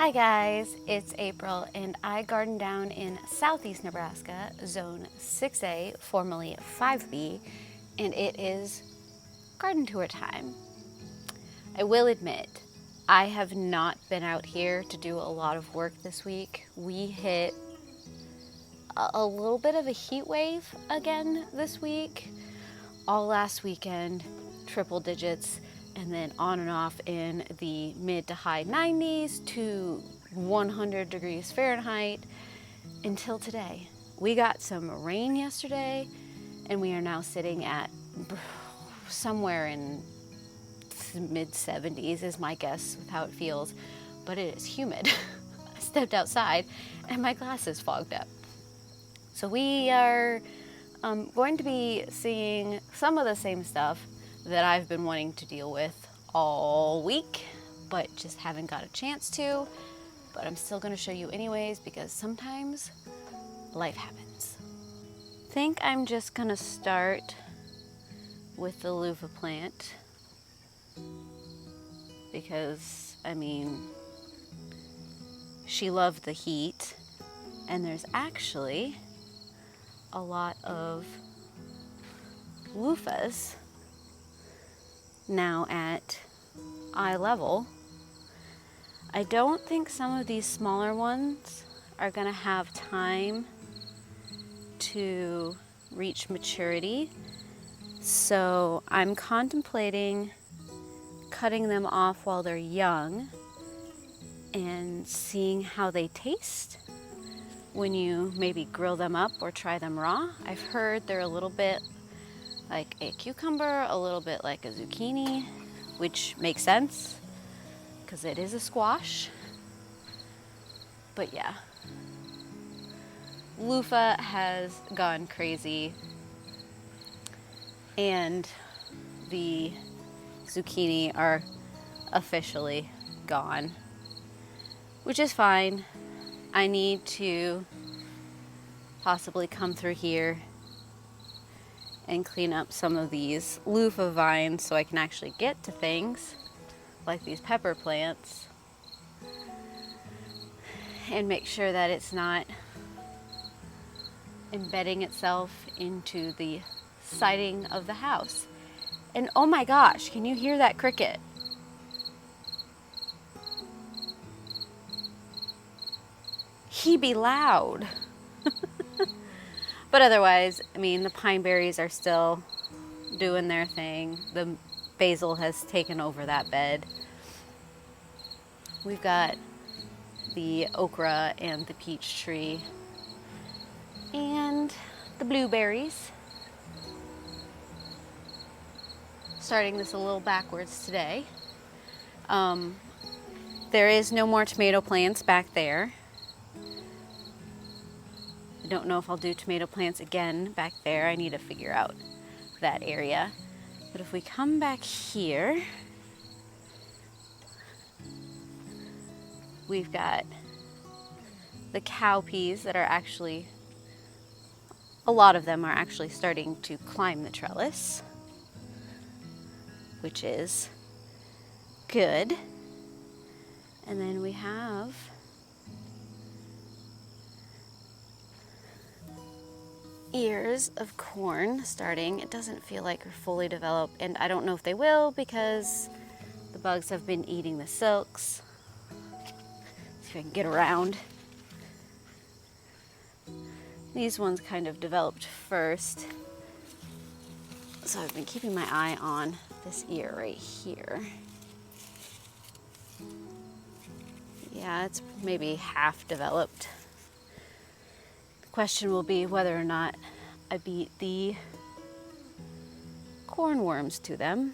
Hi guys, it's April and I garden down in southeast Nebraska, zone 6A, formerly 5B, and it is garden tour time. I will admit, I have not been out here to do a lot of work this week. We hit a little bit of a heat wave again this week. All last weekend, triple digits, and then on and off in the mid to high 90s to 100 degrees Fahrenheit until today. We got some rain yesterday, and we are now sitting at somewhere in mid 70s is my guess with how it feels, but it is humid. I stepped outside and my glasses fogged up. So we are going to be seeing some of the same stuff that I've been wanting to deal with all week, but just haven't got a chance to. But I'm still going to show you anyways because sometimes life happens. I think I'm just going to start with the loofah plant because, I mean, she loved the heat, and there's actually a lot of loofahs now at eye level. I don't think some of these smaller ones are going to have time to reach maturity, so I'm contemplating cutting them off while they're young and seeing how they taste when you maybe grill them up or try them raw. I've heard they're a little bit like a cucumber, a little bit like a zucchini, which makes sense because it is a squash. But yeah, loofah has gone crazy, and the zucchini are officially gone, which is fine. I need to possibly come through here and clean up some of these loofah vines so I can actually get to things like these pepper plants and make sure that it's not embedding itself into the siding of the house. And oh my gosh, can you hear that cricket? He be loud. But otherwise, I mean, the pine berries are still doing their thing. The basil has taken over that bed. We've got the okra and the peach tree and the blueberries. Starting this a little backwards today. There is no more tomato plants back there. I don't know if I'll do tomato plants again back there. I need to figure out that area. But if we come back here, we've got the cowpeas that are actually, a lot of them are actually starting to climb the trellis, which is good. And then we have ears of corn starting. It doesn't feel like they're fully developed, and I don't know if they will because the bugs have been eating the silks. See if I can get around. These ones kind of developed first, so I've been keeping my eye on this ear right here. Yeah, it's maybe half developed. The question will be whether or not I beat the cornworms to them.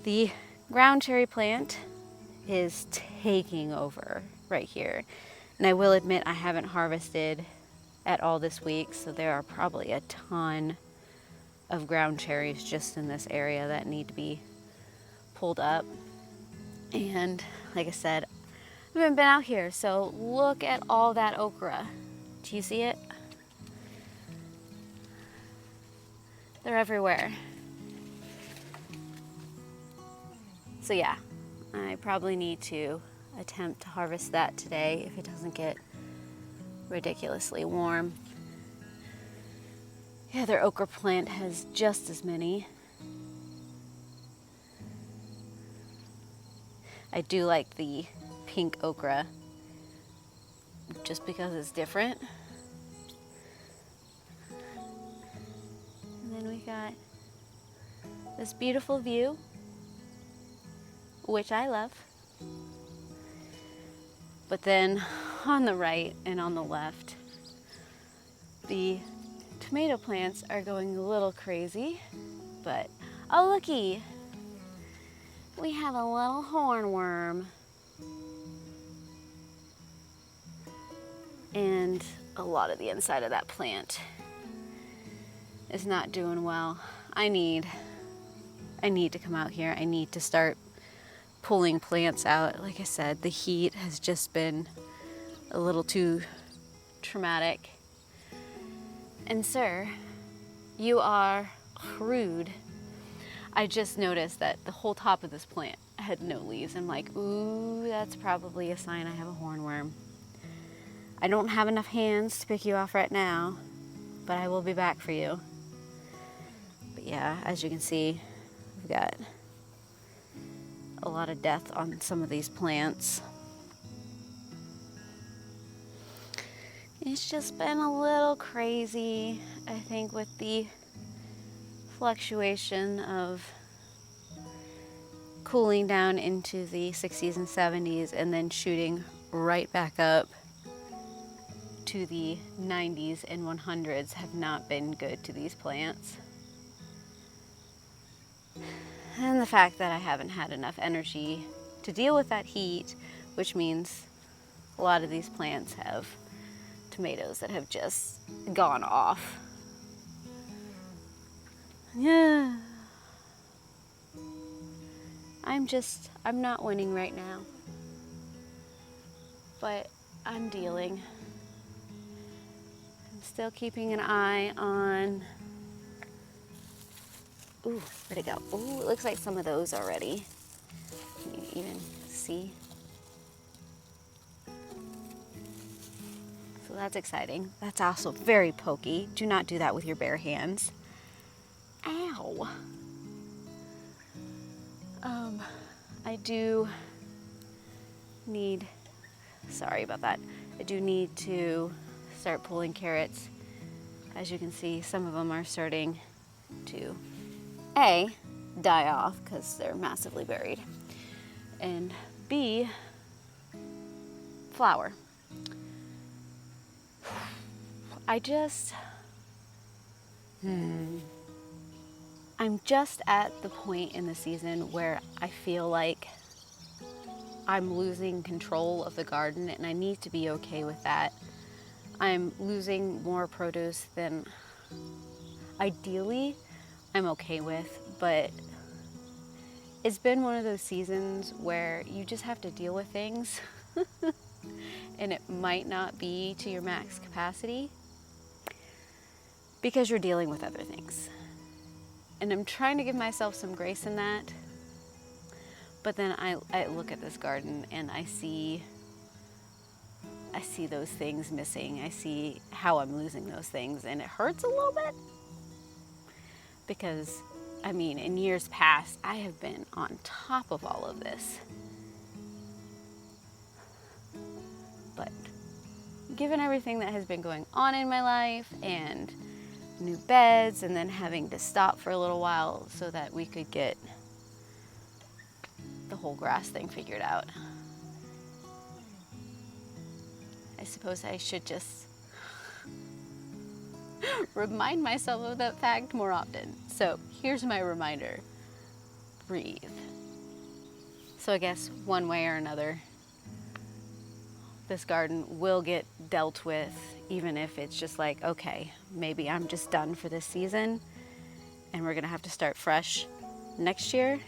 The ground cherry plant is taking over right here. And I will admit I haven't harvested at all this week, so there are probably a ton of ground cherries just in this area that need to be pulled up. And like I said, I haven't been out here, so look at all that okra. Do you see it? They're everywhere. So yeah, I probably need to attempt to harvest that today if it doesn't get ridiculously warm. Yeah, their okra plant has just as many. I do like the pink okra just because it's different. And then we got this beautiful view, which I love. But then on the right and on the left, the tomato plants are going a little crazy. But, oh looky, we have a little hornworm. And a lot of the inside of that plant is not doing well. I need to come out here. I need to start pulling plants out. Like I said, the heat has just been a little too traumatic. And sir, you are rude. I just noticed that the whole top of this plant had no leaves. I'm like, ooh, that's probably a sign I have a hornworm. I don't have enough hands to pick you off right now, but I will be back for you. But yeah, as you can see, we've got a lot of death on some of these plants. It's just been a little crazy, I think, with the fluctuation of cooling down into the 60s and 70s and then shooting right back up to the 90s and 100s have not been good to these plants. And the fact that I haven't had enough energy to deal with that heat, which means a lot of these plants have tomatoes that have just gone off. Yeah. I'm not winning right now. But I'm dealing. I'm still keeping an eye on, ooh, where'd it go? Ooh, it looks like some of those already. Can you even see? So that's exciting. That's also very pokey. Do not do that with your bare hands. Ow. I do need, sorry about that. I do need to start pulling carrots. As you can see, some of them are starting to A, die off because they're massively buried, and B, flower. I'm just at the point in the season where I feel like I'm losing control of the garden, and I need to be okay with that. I'm losing more produce than ideally I'm okay with, but it's been one of those seasons where you just have to deal with things and it might not be to your max capacity because you're dealing with other things. And I'm trying to give myself some grace in that. But then I look at this garden and I see those things missing. I see how I'm losing those things, and it hurts a little bit. Because, I mean, in years past, I have been on top of all of this. But given everything that has been going on in my life, and new beds, and then having to stop for a little while so that we could get the whole grass thing figured out, I suppose I should just remind myself of that fact more often. So here's my reminder: breathe. So I guess one way or another, this garden will get dealt with, even if it's just like, okay, maybe I'm just done for this season and we're gonna have to start fresh next year.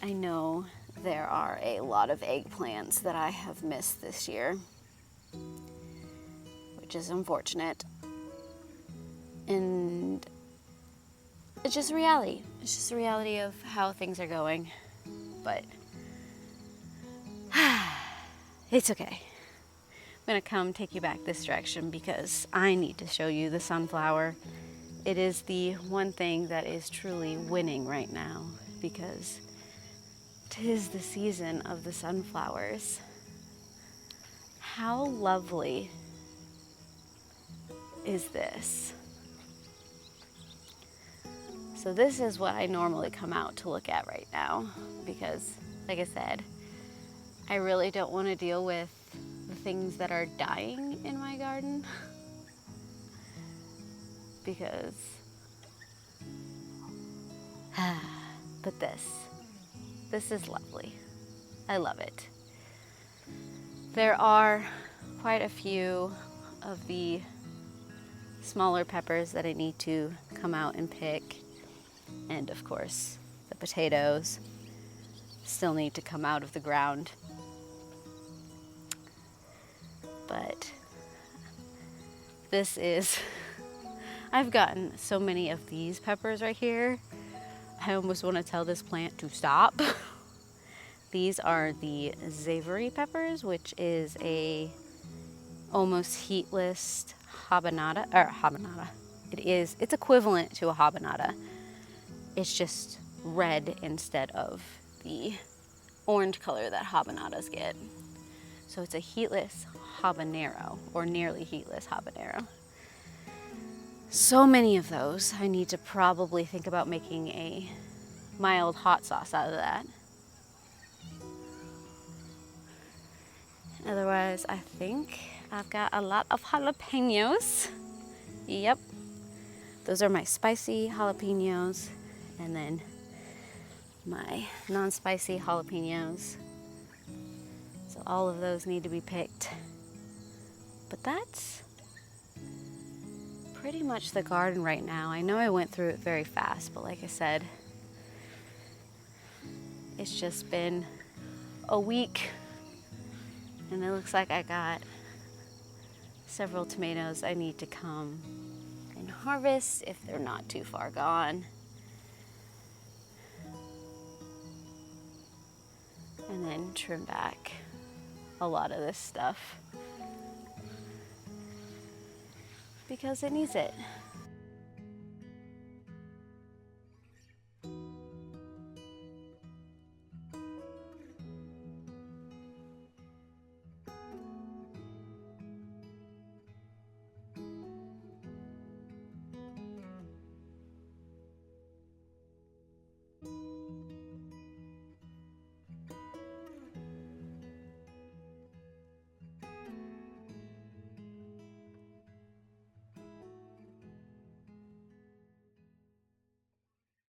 I know there are a lot of eggplants that I have missed this year, which is unfortunate. And it's just reality. It's just the reality of how things are going. But It's okay. I'm gonna come take you back this direction because I need to show you the sunflower. It is the one thing that is truly winning right now because 'tis the season of the sunflowers. How lovely is this? So this is what I normally come out to look at right now because, like I said, I really don't want to deal with the things that are dying in my garden because, but this is lovely. I love it. There are quite a few of the smaller peppers that I need to come out and pick. And of course, the potatoes still need to come out of the ground. But this is, I've gotten so many of these peppers right here. I almost want to tell this plant to stop. These are the savory peppers, which is a almost heatless habanada. It's equivalent to a habanada. It's just red instead of the orange color that habanadas get. So it's a heatless habanero, or nearly heatless habanero. So many of those. I need to probably think about making a mild hot sauce out of that. Otherwise, I think I've got a lot of jalapenos. Yep. Those are my spicy jalapenos, and then my non-spicy jalapenos. So all of those need to be picked. But that's pretty much the garden right now. I know I went through it very fast, but like I said, it's just been a week, and it looks like I got several tomatoes I need to come and harvest if they're not too far gone. And then trim back a lot of this stuff because it needs it.